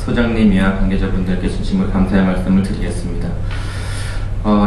소장님이야 관계자분들께 진심으로 감사의 말씀을 드리겠습니다.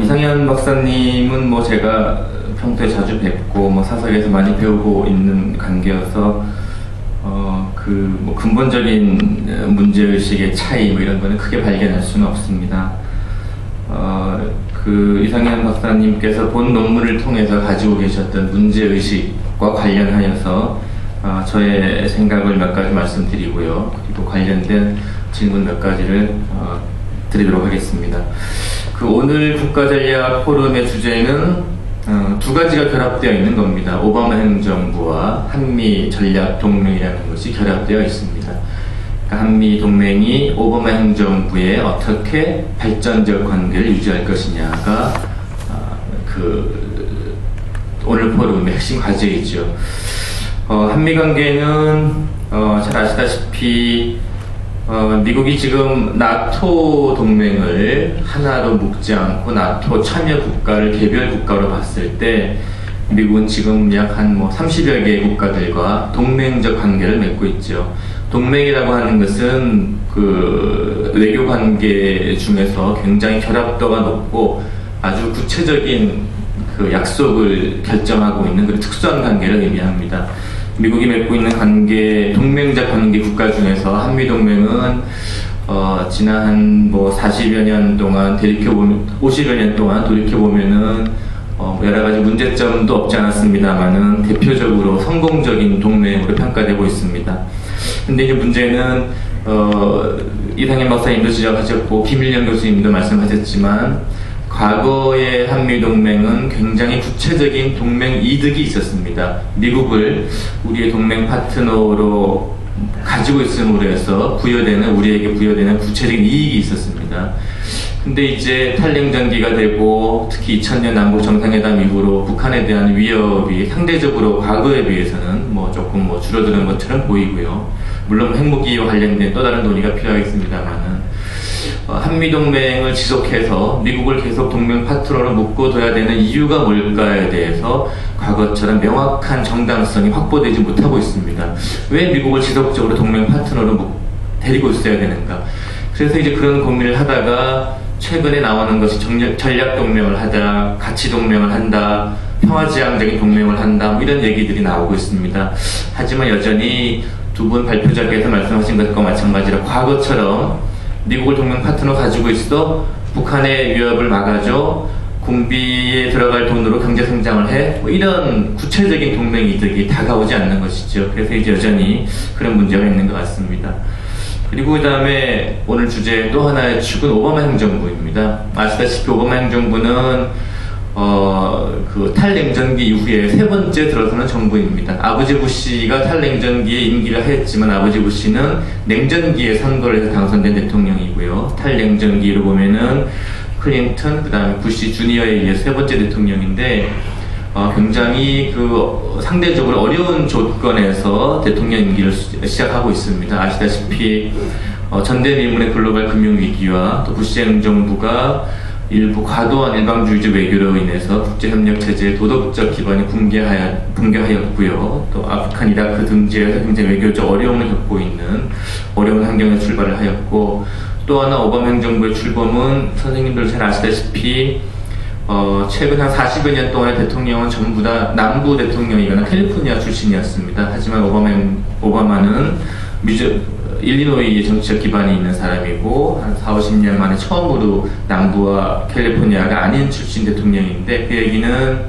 이상현 박사님은 뭐 제가 평소에 자주 뵙고 뭐 사석에서 많이 배우고 있는 관계여서 뭐 근본적인 문제의식의 차이 뭐 이런 거는 크게 발견할 수는 없습니다. 이상현 박사님께서 본 논문을 통해서 가지고 계셨던 문제의식과 관련하여서 저의 생각을 몇 가지 말씀드리고요. 그리고 관련된 질문 몇 가지를 드리도록 하겠습니다. 오늘 국가전략 포럼의 주제는 두 가지가 결합되어 있는 겁니다. 오바마 행정부와 한미 전략 동맹이라는 것이 결합되어 있습니다. 그러니까 한미 동맹이 오바마 행정부에 어떻게 발전적 관계를 유지할 것이냐가 오늘 포럼의 핵심 과제이죠. 한미 관계는 잘 아시다시피 미국이 지금 나토 동맹을 하나로 묶지 않고 나토 참여 국가를 개별 국가로 봤을 때 미국은 지금 약 한 30여 개의 국가들과 동맹적 관계를 맺고 있죠. 동맹이라고 하는 것은 외교 관계 중에서 굉장히 결합도가 높고 아주 구체적인 약속을 결정하고 있는 특수한 관계를 의미합니다. 미국이 맺고 있는 관계, 동맹적 관계 국가 중에서 한미동맹은 지난 40여 년 동안 50여 년 동안 돌이켜보면은 여러가지 문제점도 없지 않았습니다만은 대표적으로 성공적인 동맹으로 평가되고 있습니다. 근데 이제 문제는 이상현 박사님도 지적하셨고 김일영 교수님도 말씀하셨지만 과거의 한미동맹은 굉장히 구체적인 동맹 이득이 있었습니다. 미국을 우리의 동맹 파트너로 가지고 있음으로 해서 우리에게 부여되는 구체적인 이익이 있었습니다. 근데 이제 탈냉전기가 되고 특히 2000년 남북 정상회담 이후로 북한에 대한 위협이 상대적으로 과거에 비해서는 조금 줄어드는 것처럼 보이고요. 물론 핵무기와 관련된 또 다른 논의가 필요하겠습니다만은 한미동맹을 지속해서 미국을 계속 동맹 파트너로 묶어둬야 되는 이유가 뭘까에 대해서 과거처럼 명확한 정당성이 확보되지 못하고 있습니다. 왜 미국을 지속적으로 동맹 파트너로 데리고 있어야 되는가? 그래서 이제 그런 고민을 하다가 최근에 나오는 것이 전략동맹을 하자, 가치동맹을 한다, 평화지향적인 동맹을 한다, 이런 얘기들이 나오고 있습니다. 하지만 여전히 두 분 발표자께서 말씀하신 것과 마찬가지로 과거처럼 미국을 동맹 파트너 가지고 있어 북한의 위협을 막아줘, 군비에 들어갈 돈으로 경제 성장을 해, 이런 구체적인 동맹 이득이 다가오지 않는 것이죠. 그래서 이제 여전히 그런 문제가 있는 것 같습니다. 그리고 그 다음에 오늘 주제 또 하나의 축은 오바마 행정부입니다. 아시다시피 오바마 행정부는 탈냉전기 이후에 세 번째 들어서는 정부입니다. 아버지 부시가 탈냉전기에 임기를 하였지만 아버지 부시는 냉전기에 선거를 해서 당선된 대통령이고요. 탈냉전기로 보면은 클린턴, 그 다음에 부시 주니어에 의해 세 번째 대통령인데 굉장히 상대적으로 어려운 조건에서 대통령 임기를 시작하고 있습니다. 아시다시피 전대미문의 글로벌 금융위기와 또 부시 행정부가 일부 과도한 일방주의적 외교로 인해서 국제협력체제의 도덕적 기반이 붕괴하였고요. 또 아프간, 이라크 등지에서 굉장히 외교적 어려움을 겪고 있는 어려운 환경에 출발을 하였고, 또 하나 오바마 행정부의 출범은 선생님들 잘 아시다시피 최근 한 40여 년 동안의 대통령은 전부 다 남부 대통령이거나 캘리포니아 출신이었습니다. 하지만 오바마는 일리노이의 정치적 기반이 있는 사람이고 한 40-50년 만에 처음으로 남부와 캘리포니아가 아닌 출신 대통령인데, 그 얘기는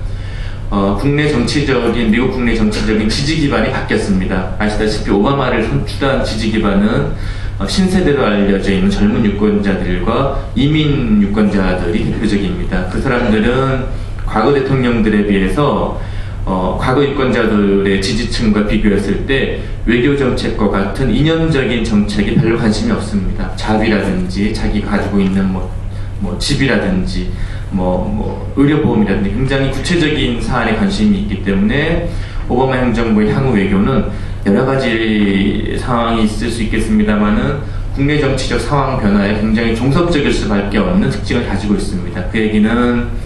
미국 국내 정치적인 지지 기반이 바뀌었습니다. 아시다시피 오바마를 선출한 지지 기반은 신세대로 알려져 있는 젊은 유권자들과 이민 유권자들이 대표적입니다. 그 사람들은 과거 대통령들에 비해서 과거 유권자들의 지지층과 비교했을 때 외교정책과 같은 이념적인 정책에 별로 관심이 없습니다. 자비라든지 자기가 가지고 있는 집이라든지 의료보험이라든지 굉장히 구체적인 사안에 관심이 있기 때문에 오바마 행정부의 향후 외교는 여러 가지 상황이 있을 수 있겠습니다만은 국내 정치적 상황 변화에 굉장히 종속적일 수밖에 없는 특징을 가지고 있습니다. 그 얘기는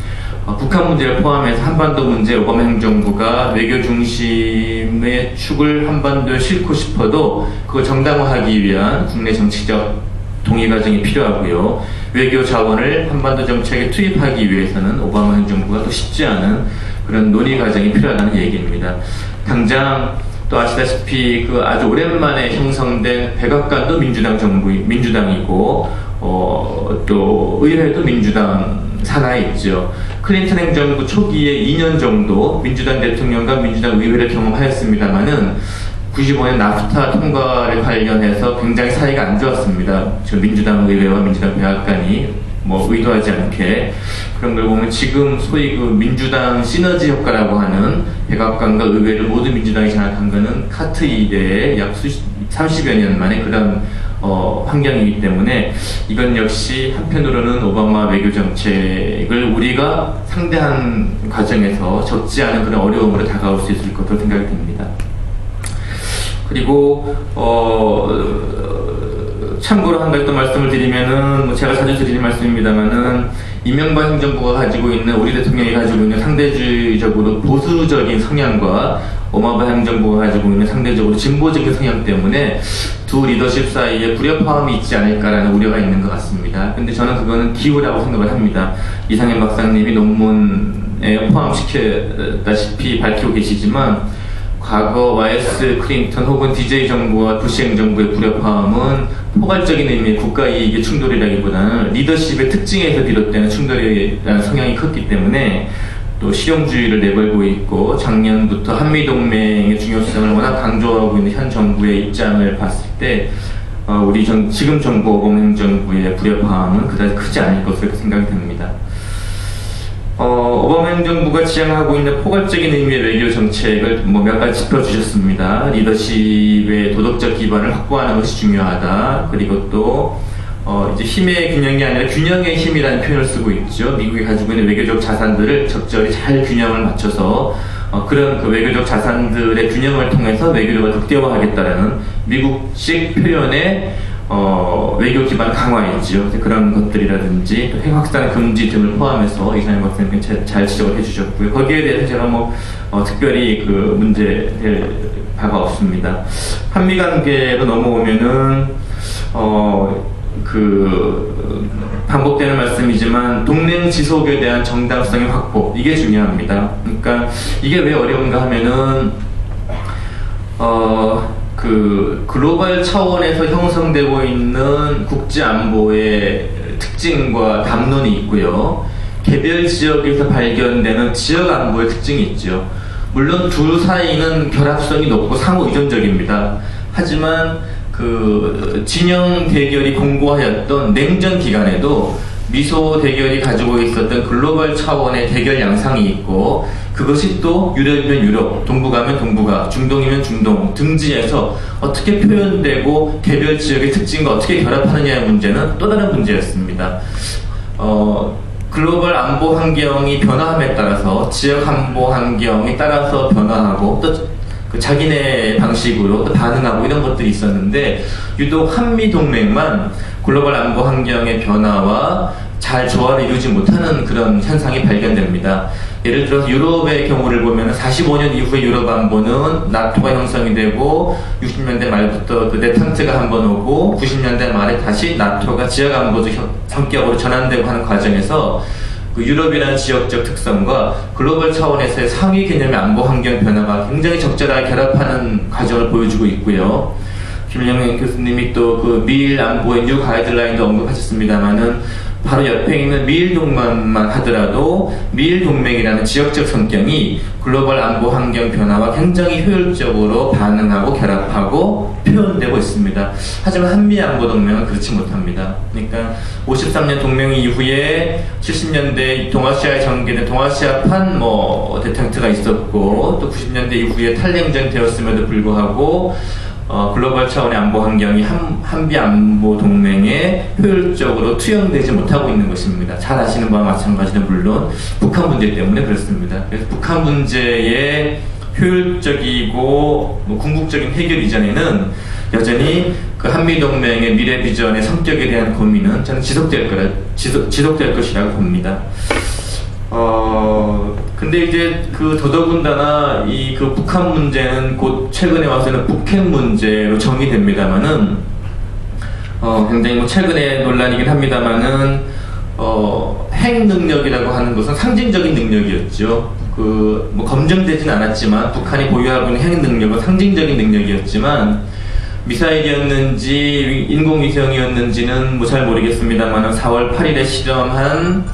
북한 문제를 포함해서 한반도 문제 오바마 행정부가 외교 중심의 축을 한반도에 싣고 싶어도 그걸 정당화하기 위한 국내 정치적 동의 과정이 필요하고요. 외교 자원을 한반도 정책에 투입하기 위해서는 오바마 행정부가 또 쉽지 않은 그런 논의 과정이 필요하다는 얘기입니다. 당장 또 아시다시피 그 아주 오랜만에 형성된 백악관도 민주당이고 또 의회도 민주당 산하에 있죠. 클린턴 행정부 초기에 2년 정도 민주당 대통령과 민주당 의회를 경험하였습니다만은 95년 나프타 통과를 관련해서 굉장히 사이가 안 좋았습니다. 민주당 의회와 민주당 백악관이 의도하지 않게 그런 걸 보면 지금 소위 그 민주당 시너지 효과라고 하는 백악관과 의회를 모두 민주당이 장악한 것은 카트 이래에 약 30여 년 만에 그런 환경이기 때문에 이건 역시 한편으로는 오바마 외교 정책을 우리가 상대한 과정에서 적지 않은 그런 어려움으로 다가올 수 있을 것으로 생각이 듭니다. 그리고 참고로 한 가지 또 말씀을 드리면은 제가 자주 드리는 말씀입니다만은 이명박 행정부가 가지고 있는 우리 대통령이 가지고 있는 상대주의적으로 보수적인 성향과 오바마 행정부가 가지고 있는 상대적으로 진보적인 성향 때문에 두 리더십 사이에 불협화음이 있지 않을까라는 우려가 있는 것 같습니다. 근데 저는 그거는 기우라고 생각을 합니다. 이상현 박사님이 논문에 포함시켰다시피 밝히고 계시지만 과거 YS 클린턴 혹은 DJ 정부와 부시 행정부의 불협화음은 포괄적인 의미의 국가이익의 충돌이라기보다는 리더십의 특징에서 비롯되는 충돌이라는 성향이 컸기 때문에 또 실용주의를 내걸고 있고 작년부터 한미동맹의 중요성을 워낙 강조하고 있는 현 정부의 입장을 봤을 때 우리 지금 정부 오바마 행정부의 불협화음은 그다지 크지 않을 것으로 생각이 됩니다. 오바마 행정부가 지향하고 있는 포괄적인 의미의 외교 정책을 몇 가지 짚어주셨습니다. 리더십의 도덕적 기반을 확보하는 것이 중요하다. 그리고 또 이제 힘의 균형이 아니라 균형의 힘이라는 표현을 쓰고 있죠. 미국이 가지고 있는 외교적 자산들을 적절히 잘 균형을 맞춰서 그런 그 외교적 자산들의 균형을 통해서 외교력을 극대화하겠다라는 미국식 표현의 외교 기반 강화이죠. 그런 것들이라든지 또 핵 확산 금지 등을 포함해서 이상현 박사님 잘 지적을 해주셨고요. 거기에 대해서 제가 특별히 그 문제될 바가 없습니다. 한미 관계로 넘어오면은 반복되는 말씀이지만 동맹 지속에 대한 정당성의 확보 이게 중요합니다. 그러니까 이게 왜 어려운가 하면은 글로벌 차원에서 형성되고 있는 국제 안보의 특징과 담론이 있고요. 개별 지역에서 발견되는 지역 안보의 특징이 있죠. 물론 둘 사이는 결합성이 높고 상호 의존적입니다. 하지만 진영 대결이 공고하였던 냉전 기간에도 미소 대결이 가지고 있었던 글로벌 차원의 대결 양상이 있고 그것이 또 유럽이면 유럽, 동북 가면 동북아, 중동이면 중동 등지에서 어떻게 표현되고 개별 지역의 특징과 어떻게 결합하느냐의 문제는 또 다른 문제였습니다. 글로벌 안보 환경이 변화함에 따라서 지역 안보 환경이 따라서 변화하고 또 자기네 방식으로 또 반응하고 이런 것들이 있었는데 유독 한미동맹만 글로벌 안보 환경의 변화와 잘 조화를 이루지 못하는 그런 현상이 발견됩니다. 예를 들어서 유럽의 경우를 보면 45년 이후에 유럽 안보는 나토가 형성이 되고 60년대 말부터 그 데탄트가 한번 오고 90년대 말에 다시 나토가 지역 안보적 성격으로 전환되고 하는 과정에서 유럽이라는 지역적 특성과 글로벌 차원에서의 상위 개념의 안보 환경 변화가 굉장히 적절하게 결합하는 과정을 보여주고 있고요. 김영현 교수님이 또 미일 안보의 뉴 가이드라인도 언급하셨습니다만은 바로 옆에 있는 미일 동맹만 하더라도 미일 동맹이라는 지역적 성격이 글로벌 안보 환경 변화와 굉장히 효율적으로 반응하고 결합하고 표현되고 있습니다. 하지만 한미 안보 동맹은 그렇지 못합니다. 그러니까 53년 동맹 이후에 70년대 동아시아에 전개된 동아시아판 데텐트가 있었고 또 90년대 이후에 탈냉전 되었음에도 불구하고 글로벌 차원의 안보 환경이 한미 안보 동맹에 효율적으로 투영되지 못하고 있는 것입니다. 잘 아시는 바와 마찬가지로 물론 북한 문제 때문에 그렇습니다. 그래서 북한 문제의 효율적이고 궁극적인 해결 이전에는 여전히 그 한미 동맹의 미래 비전의 성격에 대한 고민은 저는 지속될 것이라고 봅니다. 근데 이제 더더군다나 북한 문제는 곧 최근에 와서는 북핵 문제로 정의됩니다만은 굉장히 뭐 최근에 논란이긴 합니다만은 핵 능력이라고 하는 것은 상징적인 능력이었죠. 뭐 검증되진 않았지만 북한이 보유하고 있는 핵 능력은 상징적인 능력이었지만 미사일이었는지 인공위성이었는지는 뭐 잘 모르겠습니다만 4월 8일에 실험한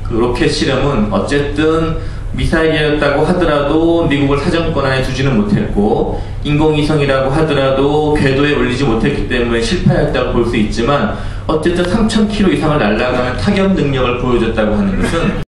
그 로켓 실험은 어쨌든 미사일이었다고 하더라도 미국을 사정권 안에 두지는 못했고 인공위성이라고 하더라도 궤도에 올리지 못했기 때문에 실패했다고 볼 수 있지만 어쨌든 3,000km 이상을 날아가는 타격 능력을 보여줬다고 하는 것은